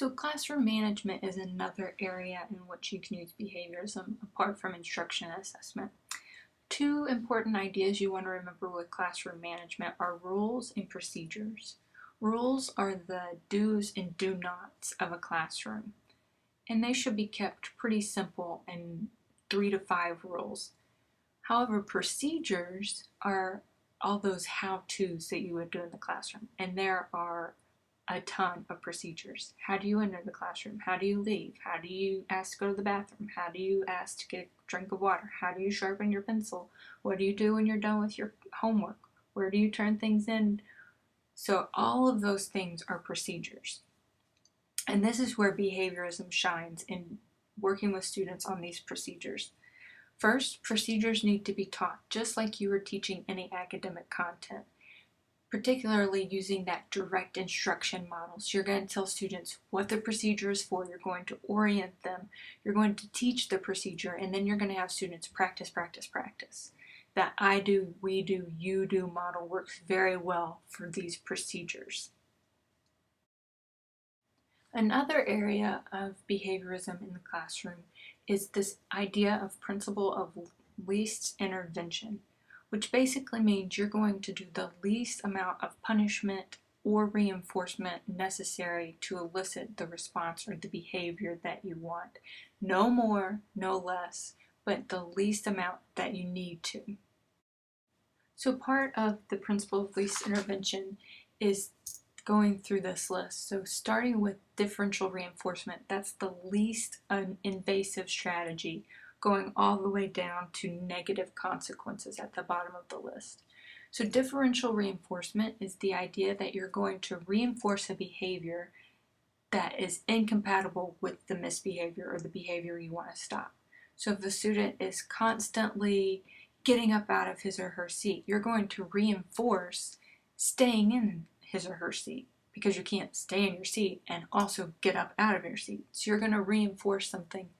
So classroom management is another area in which you can use behaviorism apart from instruction and assessment. Two important ideas you want to remember with classroom management are rules and procedures. Rules are the do's and do nots of a classroom, and they should be kept pretty simple in 3 to 5 rules. However, procedures are all those how-tos that you would do in the classroom, and there are a ton of procedures. How do you enter the classroom? How do you leave? How do you ask to go to the bathroom? How do you ask to get a drink of water? How do you sharpen your pencil? What do you do when you're done with your homework? Where do you turn things in? So all of those things are procedures. And this is where behaviorism shines in working with students on these procedures. First, procedures need to be taught just like you were teaching any academic content, particularly using that direct instruction model. So you're going to tell students what the procedure is for, you're going to orient them, you're going to teach the procedure, and then you're going to have students practice, practice, practice. That I do, we do, you do model works very well for these procedures. Another area of behaviorism in the classroom is this idea of principle of least intervention, which basically means you're going to do the least amount of punishment or reinforcement necessary to elicit the response or the behavior that you want. No more, no less, but the least amount that you need to. So part of the principle of least intervention is going through this list. So starting with differential reinforcement, that's the least invasive strategy, going all the way down to negative consequences at the bottom of the list. So differential reinforcement is the idea that you're going to reinforce a behavior that is incompatible with the misbehavior or the behavior you want to stop. So if the student is constantly getting up out of his or her seat, you're going to reinforce staying in his or her seat, because you can't stay in your seat and also get up out of your seat. So you're going to reinforce something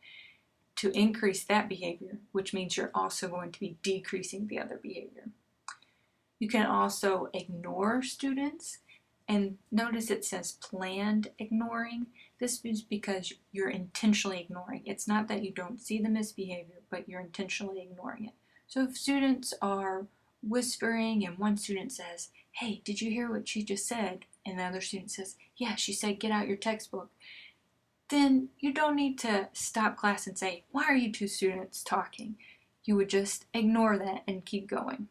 to increase that behavior, which means you're also going to be decreasing the other behavior. You can also ignore students, and notice it says planned ignoring. This is because you're intentionally ignoring. It's not that you don't see the misbehavior, but you're intentionally ignoring it. So if students are whispering and one student says, "Hey, did you hear what she just said?" and the other student says, "Yeah, she said get out your textbook," then you don't need to stop class and say, "Why are you two students talking?" You would just ignore that and keep going.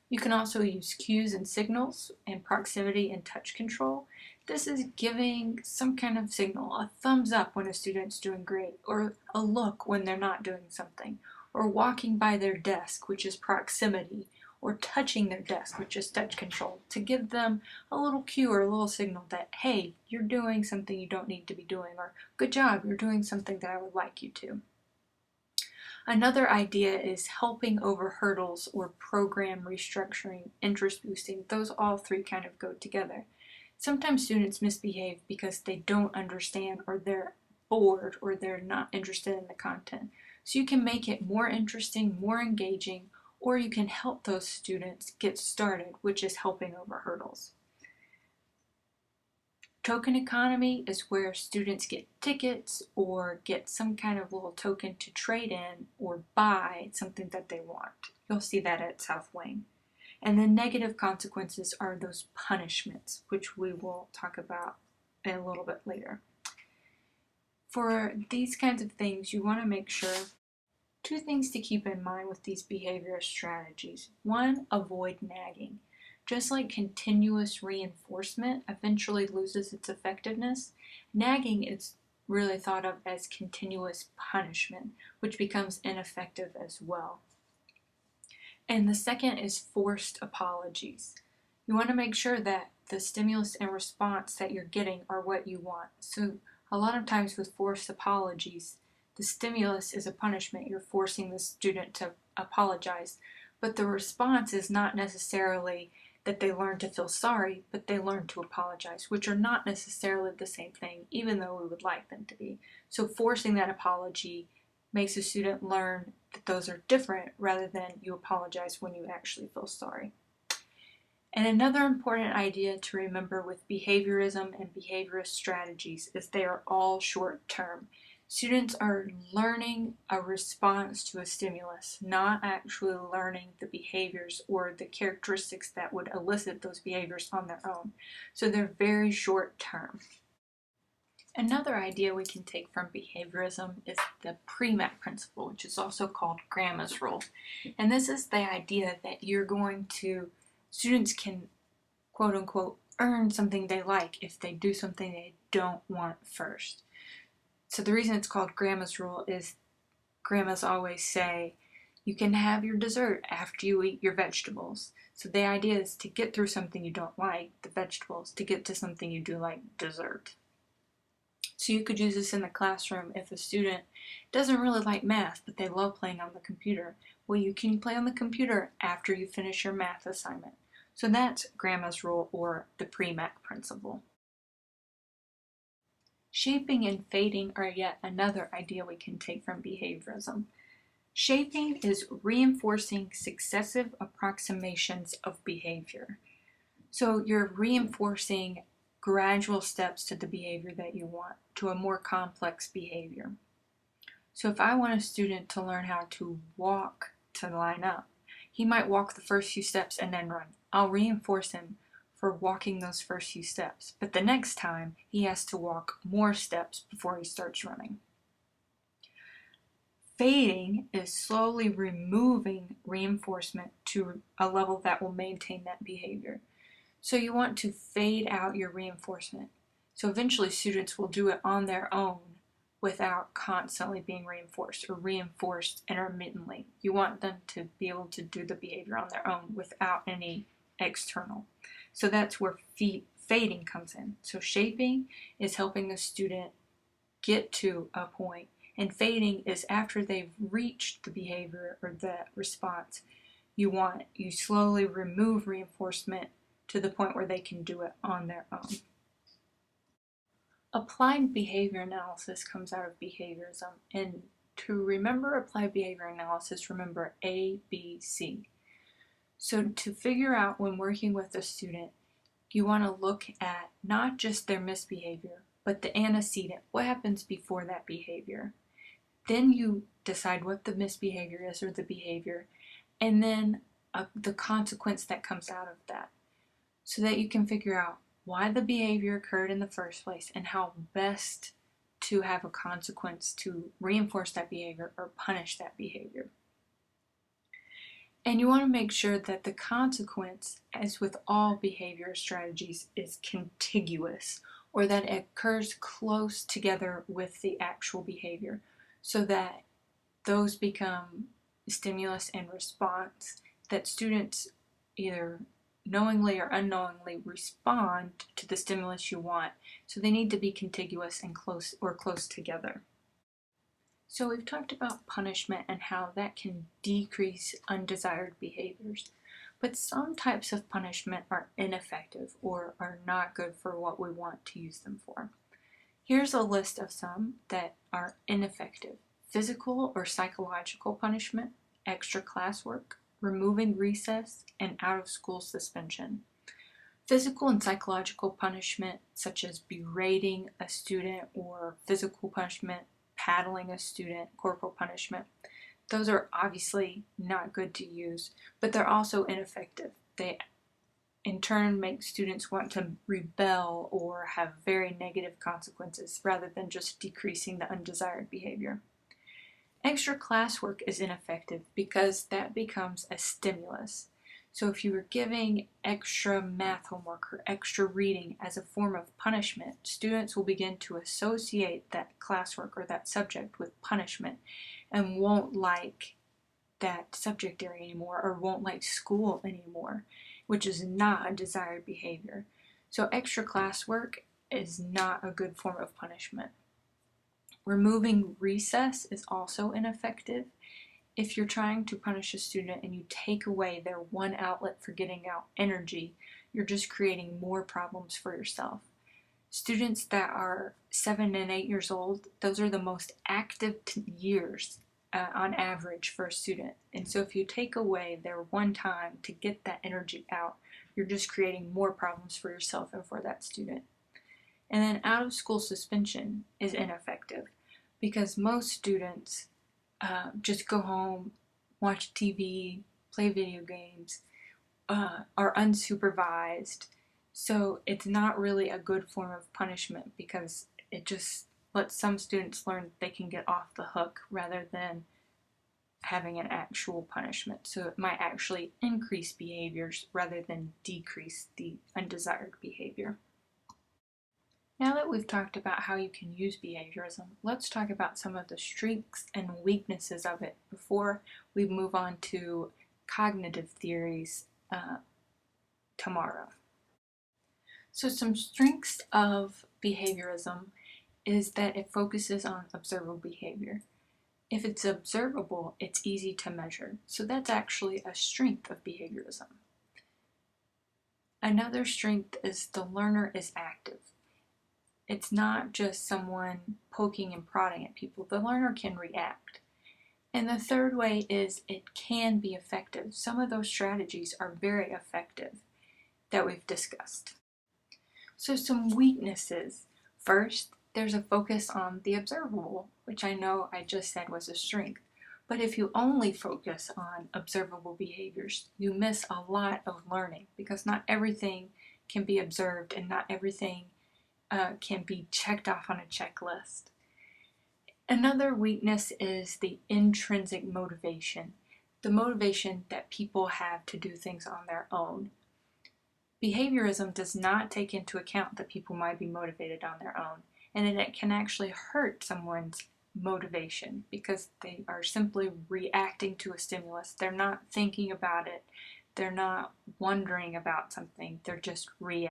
You can also use cues and signals and proximity and touch control. This is giving some kind of signal, a thumbs up when a student's doing great, or a look when they're not doing something, or walking by their desk, which is proximity, or touching their desk, which is touch control, to give them a little cue or a little signal that, hey, you're doing something you don't need to be doing, or good job, you're doing something that I would like you to. Another idea is helping over hurdles or program restructuring, interest boosting. Those all three kind of go together. Sometimes students misbehave because they don't understand, or they're bored, or they're not interested in the content. So you can make it more interesting, more engaging, or you can help those students get started, which is helping over hurdles. Token economy is where students get tickets or get some kind of little token to trade in or buy something that they want. You'll see that at South Wayne. And then negative consequences are those punishments, which we will talk about in a little bit later. For these kinds of things, you want to make sure two things to keep in mind with these behavior strategies. One, avoid nagging. Just like continuous reinforcement eventually loses its effectiveness, nagging is really thought of as continuous punishment, which becomes ineffective as well. And the second is forced apologies. You want to make sure that the stimulus and response that you're getting are what you want. So a lot of times with forced apologies, the stimulus is a punishment. You're forcing the student to apologize. But the response is not necessarily that they learn to feel sorry, but they learn to apologize, which are not necessarily the same thing, even though we would like them to be. So forcing that apology makes a student learn that those are different rather than you apologize when you actually feel sorry. And another important idea to remember with behaviorism and behaviorist strategies is they are all short term. Students are learning a response to a stimulus, not actually learning the behaviors or the characteristics that would elicit those behaviors on their own. So they're very short term. Another idea we can take from behaviorism is the pre-MAC principle, which is also called Grandma's rule. And this is the idea that students can quote unquote earn something they like if they do something they don't want first. So the reason it's called Grandma's rule is grandmas always say you can have your dessert after you eat your vegetables. So the idea is to get through something you don't like, the vegetables, to get to something you do like, dessert. So you could use this in the classroom if a student doesn't really like math, but they love playing on the computer. Well, you can play on the computer after you finish your math assignment. So that's Grandma's rule, or the pre-MAC principle. Shaping and fading are yet another idea we can take from behaviorism. Shaping is reinforcing successive approximations of behavior. So you're reinforcing gradual steps to the behavior that you want, to a more complex behavior. So if I want a student to learn how to walk to line up, he might walk the first few steps and then run. I'll reinforce him for walking those first few steps, but the next time he has to walk more steps before he starts running. Fading is slowly removing reinforcement to a level that will maintain that behavior. So you want to fade out your reinforcement. So eventually students will do it on their own without constantly being reinforced, or reinforced intermittently. You want them to be able to do the behavior on their own without any external. So that's where fading comes in. So shaping is helping the student get to a point, and fading is after they've reached the behavior or the response. You slowly remove reinforcement to the point where they can do it on their own. Applied behavior analysis comes out of behaviorism, and to remember applied behavior analysis, remember A, B, C. So to figure out when working with a student, you want to look at not just their misbehavior, but the antecedent. What happens before that behavior? Then you decide what the misbehavior is, or the behavior, and then the consequence that comes out of that, so that you can figure out why the behavior occurred in the first place and how best to have a consequence to reinforce that behavior or punish that behavior. And you want to make sure that the consequence, as with all behavior strategies, is contiguous, or that it occurs close together with the actual behavior, so that those become stimulus and response, that students either knowingly or unknowingly respond to the stimulus you want. So they need to be contiguous and close together. So we've talked about punishment and how that can decrease undesired behaviors. But some types of punishment are ineffective or are not good for what we want to use them for. Here's a list of some that are ineffective: physical or psychological punishment, extra classwork, removing recess, and out-of-school suspension. Physical and psychological punishment, such as berating a student, or physical punishment, paddling a student, corporal punishment, those are obviously not good to use, but they're also ineffective. They in turn make students want to rebel or have very negative consequences rather than just decreasing the undesired behavior. Extra classwork is ineffective because that becomes a stimulus. So if you were giving extra math homework or extra reading as a form of punishment, students will begin to associate that classwork or that subject with punishment and won't like that subject area anymore, or won't like school anymore, which is not a desired behavior. So extra classwork is not a good form of punishment. Removing recess is also ineffective. If you're trying to punish a student and you take away their one outlet for getting out energy, you're just creating more problems for yourself. Students that are 7 and 8 years old, those are the most active years on average for a student. And so if you take away their one time to get that energy out, you're just creating more problems for yourself and for that student. And then out of school suspension is ineffective because most students just go home, watch TV, play video games, are unsupervised. So it's not really a good form of punishment because it just lets some students learn they can get off the hook rather than having an actual punishment. So it might actually increase behaviors rather than decrease the undesired behavior. Now that we've talked about how you can use behaviorism, let's talk about some of the strengths and weaknesses of it before we move on to cognitive theories tomorrow. So some strengths of behaviorism is that it focuses on observable behavior. If it's observable, it's easy to measure. So that's actually a strength of behaviorism. Another strength is the learner is active. It's not just someone poking and prodding at people. The learner can react. And the third way is it can be effective. Some of those strategies are very effective that we've discussed. So some weaknesses. First, there's a focus on the observable, which I know I just said was a strength. But if you only focus on observable behaviors, you miss a lot of learning because not everything can be observed and not everything can be checked off on a checklist. Another weakness is the intrinsic motivation, the motivation that people have to do things on their own. Behaviorism does not take into account that people might be motivated on their own, and it can actually hurt someone's motivation because they are simply reacting to a stimulus. They're not thinking about it. They're not wondering about something. They're just reacting.